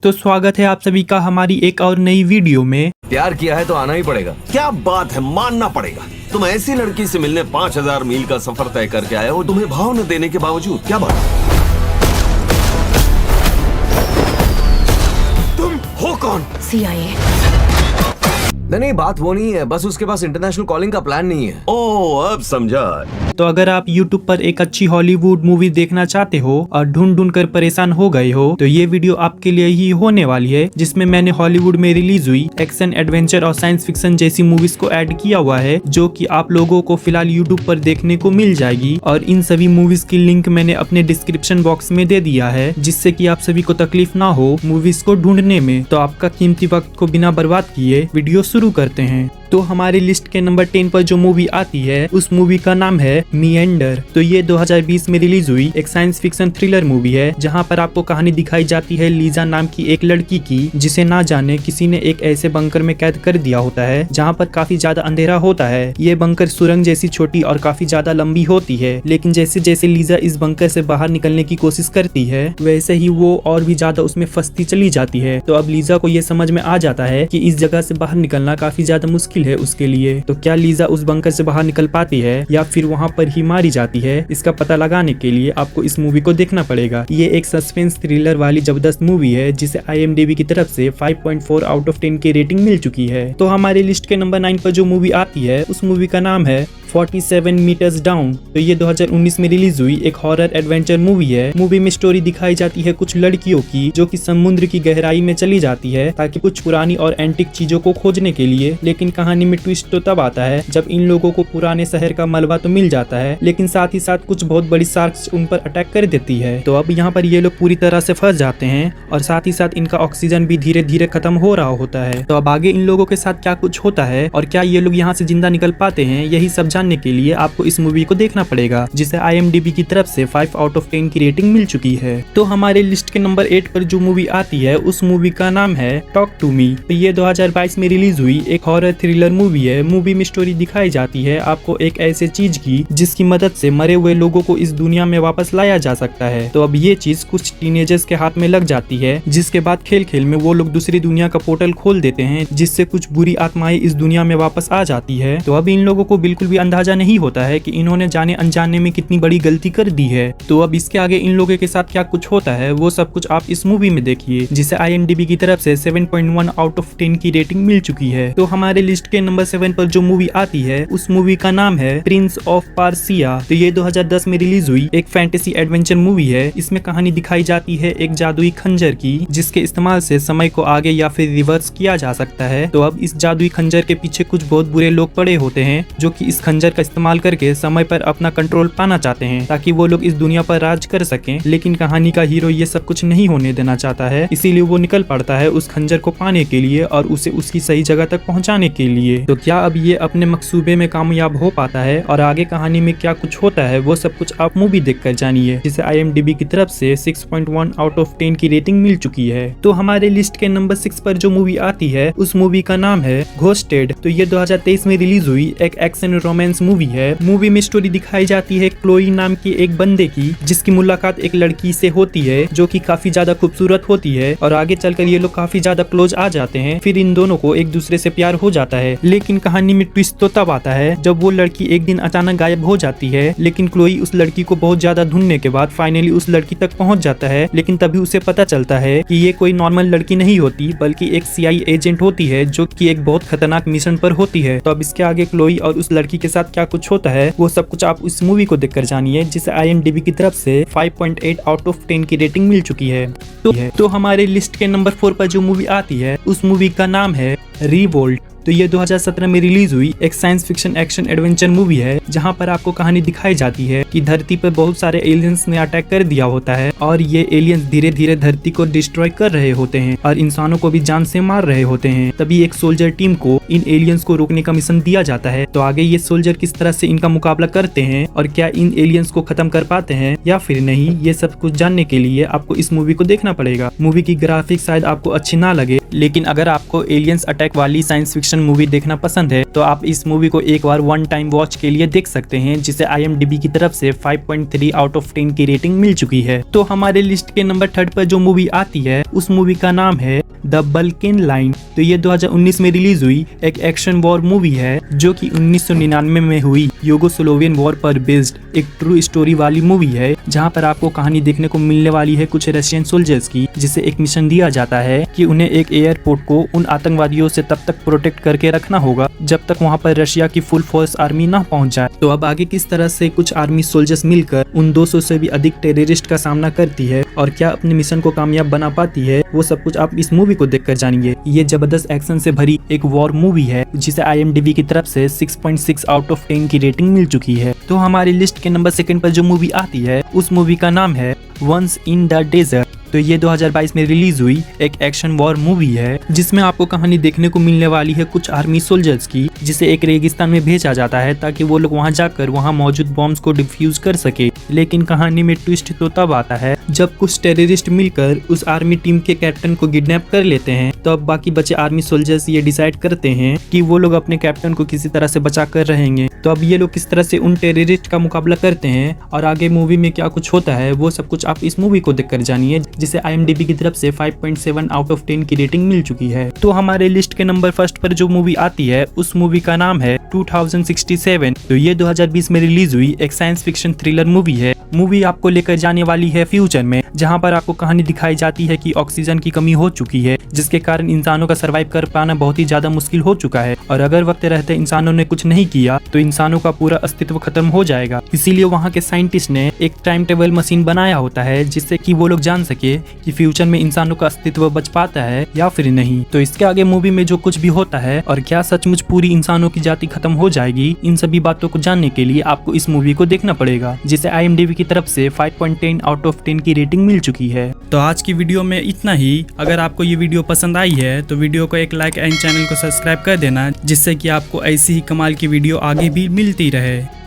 तो स्वागत है आप सभी का हमारी एक और नई वीडियो में। प्यार किया है तो आना ही पड़ेगा। क्या बात है, मानना पड़ेगा। तुम ऐसी लड़की से मिलने 5000 मील का सफर तय करके आए हो, तुम्हें भाव न देने के बावजूद। क्या बात, तुम हो कौन? CIA। नहीं, बात वो नहीं है, बस उसके पास इंटरनेशनल कॉलिंग का प्लान नहीं है। ओह, अब समझा। तो अगर आप YouTube पर एक अच्छी हॉलीवुड मूवी देखना चाहते हो और ढूंढ ढूंढ कर परेशान हो गए हो तो ये वीडियो आपके लिए ही होने वाली है, जिसमें मैंने हॉलीवुड में रिलीज हुई एक्शन, एडवेंचर और साइंस फिक्शन जैसी मूवीज को ऐड किया हुआ है, जो कि आप लोगों को फिलहाल YouTube पर देखने को मिल जाएगी। और इन सभी मूवीज की लिंक मैंने अपने डिस्क्रिप्शन बॉक्स में दे दिया है, जिससे कि आप सभी को तकलीफ ना हो मूवीज को ढूंढने में। तो आपका कीमती वक्त को बिना बर्बाद किए वीडियो शुरू करते हैं। तो हमारी लिस्ट के नंबर 10 पर जो मूवी आती है उस मूवी का नाम है मिएंडर। तो ये 2020 में रिलीज हुई एक साइंस फिक्शन थ्रिलर मूवी है, जहां पर आपको कहानी दिखाई जाती है लीजा नाम की एक लड़की की, जिसे ना जाने किसी ने एक ऐसे बंकर में कैद कर दिया होता है जहां पर काफी ज्यादा अंधेरा होता है। ये बंकर सुरंग जैसी छोटी और काफी ज्यादा लंबी होती है, लेकिन जैसे जैसे लीजा इस बंकर से बाहर निकलने की कोशिश करती है वैसे ही वो और भी ज्यादा उसमें फंसती चली जाती है। तो अब लीजा को ये समझ में आ जाता है कि इस जगह से बाहर निकलना काफी ज्यादा मुश्किल है उसके लिए। तो क्या लीजा उस बंकर से बाहर निकल पाती है या फिर वहां पर ही मारी जाती है, इसका पता लगाने के लिए आपको इस मूवी को देखना पड़ेगा। ये एक सस्पेंस थ्रिलर वाली जबरदस्त मूवी है, जिसे IMDb की तरफ से 5.4 आउट ऑफ 10 की रेटिंग मिल चुकी है। तो हमारी लिस्ट के नंबर 9 पर जो मूवी आती है उस मूवी का नाम है 47 मीटर्स डाउन। तो ये 2019 में रिलीज हुई एक हॉरर एडवेंचर मूवी है। मूवी में स्टोरी दिखाई जाती है कुछ लड़कियों की, जो कि समुद्र की गहराई में चली जाती है ताकि कुछ पुरानी और एंटिक चीजों को खोजने के लिए। लेकिन कहानी में ट्विस्ट तो तब आता है जब इन लोगों को पुराने शहर का मलबा तो मिल जाता है, लेकिन साथ ही साथ कुछ बहुत बड़ी शार्क्स उन पर अटैक कर देती है। तो अब यहाँ पर ये लोग पूरी तरह से फंस जाते हैं और साथ ही साथ इनका ऑक्सीजन भी धीरे धीरे खत्म हो रहा होता है। तो अब आगे इन लोगों के साथ क्या कुछ होता है और क्या ये लोग यहाँ से जिंदा निकल पाते हैं, यही सब जानने के लिए आपको इस मूवी को देखना पड़ेगा, जिसे IMDb की तरफ से 5 आउट ऑफ 10 की रेटिंग मिल चुकी है। तो हमारे लिस्ट के नंबर 8 पर जो मूवी आती है उस मूवी का नाम है टॉक टू मी। तो ये 2022 में रिलीज हुई एक हॉरर थ्रिलर मूवी है। मूवी में स्टोरी दिखाई जाती है आपको एक ऐसे चीज की जिसकी मदद से मरे हुए लोगों को इस दुनिया में वापस लाया जा सकता है। तो अब ये चीज कुछ टीनेजर्स के हाथ में लग जाती है, जिसके बाद खेल खेल में वो लोग दूसरी दुनिया का पोर्टल खोल देते हैं, जिससे कुछ बुरी आत्माएं इस दुनिया में वापस आ जाती है। तो अब इन लोगों को बिल्कुल भी अंदाजा नहीं होता है कि इन्होंने जाने अनजाने में कितनी बड़ी गलती कर दी है। तो अब इसके आगे इन लोगों के साथ क्या कुछ होता है वो सब कुछ आप इस मूवी में देखिए, जिसे IMDb की तरफ से 7.1 आउट ऑफ 10 की रेटिंग मिल चुकी है। तो हमारे लिस्ट के नंबर 7 पर जो मूवी आती है उस मूवी का नाम है प्रिंस ऑफ पर्सिया। तो ये 2010 में रिलीज हुई एक फैंटेसी एडवेंचर मूवी है। इसमें कहानी दिखाई जाती है एक जादुई खंजर की, जिसके इस्तेमाल से समय को आगे या फिर रिवर्स किया जा सकता है। तो अब इस जादुई खंजर के पीछे कुछ बहुत बुरे लोग पड़े होते हैं, जो कि इस खंजर का इस्तेमाल करके समय पर अपना कंट्रोल पाना चाहते हैं ताकि वो लोग इस दुनिया पर राज कर सकें। लेकिन कहानी का हीरो ये सब कुछ नहीं होने देना चाहता है, इसीलिए वो निकल पड़ता है उस खंजर को पाने के लिए और उसे उसकी सही जगह तक पहुंचाने के लिए। तो क्या अब ये अपने मकसूबे में कामयाब हो पाता है और आगे कहानी में क्या कुछ होता है वो सब कुछ आप मूवी देखकर जानिए, जिसे IMDb की तरफ से 6.1 आउट ऑफ 10 की रेटिंग मिल चुकी है। तो हमारे लिस्ट के नंबर 6 पर जो मूवी आती है उस मूवी का नाम है घोस्टेड। तो ये 2023 में रिलीज हुई एक एक्शन रोमांस मूवी है। मूवी में स्टोरी दिखाई जाती है क्लोई नाम की एक बंदे की, जिसकी मुलाकात एक लड़की से होती है जो कि काफी ज्यादा खूबसूरत होती है और आगे चलकर ये लोग काफी ज्यादा क्लोज आ जाते हैं। फिर इन दोनों को एक दूसरे से प्यार हो जाता है। लेकिन कहानी में ट्विस्ट तो तब आता है जब वो लड़की एक दिन अचानक गायब हो जाती है। लेकिन क्लोई उस लड़की को बहुत ज्यादा ढूंढने के बाद फाइनली उस लड़की तक पहुंच जाता है। लेकिन तभी उसे पता चलता है कि ये कोई नॉर्मल लड़की नहीं होती, बल्कि एक CIA एजेंट होती है, जो कि एक बहुत खतरनाक मिशन पर होती है। तो अब इसके आगे क्लोई और उस लड़की के साथ क्या कुछ होता है वो सब कुछ आप इस मूवी को देखकर जानिए, जिसे IMDb की तरफ से 5.8 आउट ऑफ 10 की रेटिंग मिल चुकी है। तो हमारे लिस्ट के नंबर 4 पर जो मूवी आती है उस मूवी का नाम है रिवोल्ट। तो ये 2017 में रिलीज हुई एक science fiction action adventure movie है, जहां पर आपको कहानी दिखाई जाती है कि धरती पर बहुत सारे एलियंस ने अटैक कर दिया होता है और ये एलियंस धीरे धीरे धरती को डिस्ट्रॉय कर रहे होते हैं और इंसानों को भी जान से मार रहे होते हैं। तभी एक सोल्जर टीम को इन एलियंस को रोकने का मिशन दिया जाता है। तो आगे ये सोल्जर किस तरह से इनका मुकाबला करते हैं और क्या इन एलियंस को खत्म कर पाते हैं या फिर नहीं, ये सब कुछ जानने के लिए आपको इस मूवी को देखना पड़ेगा। मूवी की ग्राफिक्स शायद आपको अच्छी ना लगे, लेकिन अगर आपको एलियंस अटैक वाली साइंस फिक्शन एक्शन मूवी देखना पसंद है तो आप इस मूवी को एक बार वन टाइम वॉच के लिए देख सकते हैं, जिसे IMDb की तरफ से 5.3 आउट ऑफ 10 की रेटिंग मिल चुकी है। तो हमारे लिस्ट के नंबर 3 पर जो मूवी आती है उस मूवी का नाम है द बल्कन लाइन। तो ये 2019 में रिलीज हुई एक एक्शन वॉर मूवी है जो कि 1999 में हुई यूगोस्लोवियन वॉर पर बेस्ड एक ट्रू स्टोरी वाली मूवी है, जहां पर आपको कहानी देखने को मिलने वाली है कुछ रशियन सोल्जर्स की, जिसे एक मिशन दिया जाता है कि उन्हें एक एयरपोर्ट को उन आतंकवादियों से तब तक प्रोटेक्ट करके रखना होगा जब तक वहां पर रशिया की फुल फोर्स आर्मी ना पहुंच जाए। तो अब आगे किस तरह से कुछ आर्मी सोल्जर्स मिलकर उन 200 से भी अधिक टेररिस्ट का सामना करती है और क्या अपने मिशन को कामयाब बना पाती है, वो सब कुछ आप इस मूवी को देखकर जानेंगे। ये जबरदस्त एक्शन से भरी एक वॉर मूवी है जिसे IMDb की तरफ से 6.6 आउट ऑफ 10 की रेटिंग मिल चुकी है। तो हमारी लिस्ट के नंबर 2 पर जो मूवी आती है उस मूवी का नाम है वंस इन द डेजर्ट। तो ये 2022 में रिलीज हुई एक एक्शन वॉर मूवी है जिसमें आपको कहानी देखने को मिलने वाली है कुछ आर्मी सोल्जर्स की, जिसे एक रेगिस्तान में भेजा जाता है ताकि वो लोग वहां जाकर वहां मौजूद बॉम्ब्स को डिफ्यूज कर सके। लेकिन कहानी में ट्विस्ट तो तब आता है जब कुछ टेररिस्ट मिलकर उस आर्मी टीम के कैप्टन को किडनैप कर लेते हैं। तो अब बाकी बचे आर्मी सोल्जर्स ये डिसाइड करते हैं कि वो लोग अपने कैप्टन को किसी तरह से बचा कर रहेंगे। तो अब ये लोग किस तरह से उन टेररिस्ट का मुकाबला करते हैं और आगे मूवी में क्या कुछ होता है वो सब कुछ आप इस मूवी को देखकर जानिए, जिसे IMDb की तरफ से 5.7 आउट ऑफ 10 की रेटिंग मिल चुकी है। तो हमारे लिस्ट के नंबर 1 पर जो मूवी आती है उस मूवी का नाम है 2067। तो ये 2020 में रिलीज हुई एक साइंस फिक्शन थ्रिलर मूवी है। मूवी आपको लेकर जाने वाली है फ्यूचर में, जहां पर आपको कहानी दिखाई जाती है कि ऑक्सीजन की कमी हो चुकी है, जिसके कारण इंसानों का सर्वाइव कर पाना बहुत ही ज्यादा मुश्किल हो चुका है और अगर वक्त रहते इंसानों ने कुछ नहीं किया तो इंसानों का पूरा अस्तित्व खत्म हो जाएगा। इसीलिए वहां के साइंटिस्ट ने एक टाइम टेबल मशीन बनाया होता है जिससे कि वो लोग जान सके कि फ्यूचर में इंसानों का अस्तित्व बच पाता है या फिर नहीं। तो इसके आगे मूवी में जो कुछ भी होता है और क्या सचमुच पूरी इंसानों की जाति खत्म हो जाएगी, इन सभी बातों को जानने के लिए आपको इस मूवी को देखना पड़ेगा, जिसे IMDb की तरफ से 5.10 आउट ऑफ 10 की रेटिंग मिल चुकी है। तो आज की वीडियो में इतना ही। अगर आपको ये वीडियो पसंद आई है तो वीडियो को एक लाइक एंड चैनल को सब्सक्राइब कर देना, जिससे कि आपको ऐसी ही कमाल की वीडियो आगे भी मिलती रहे।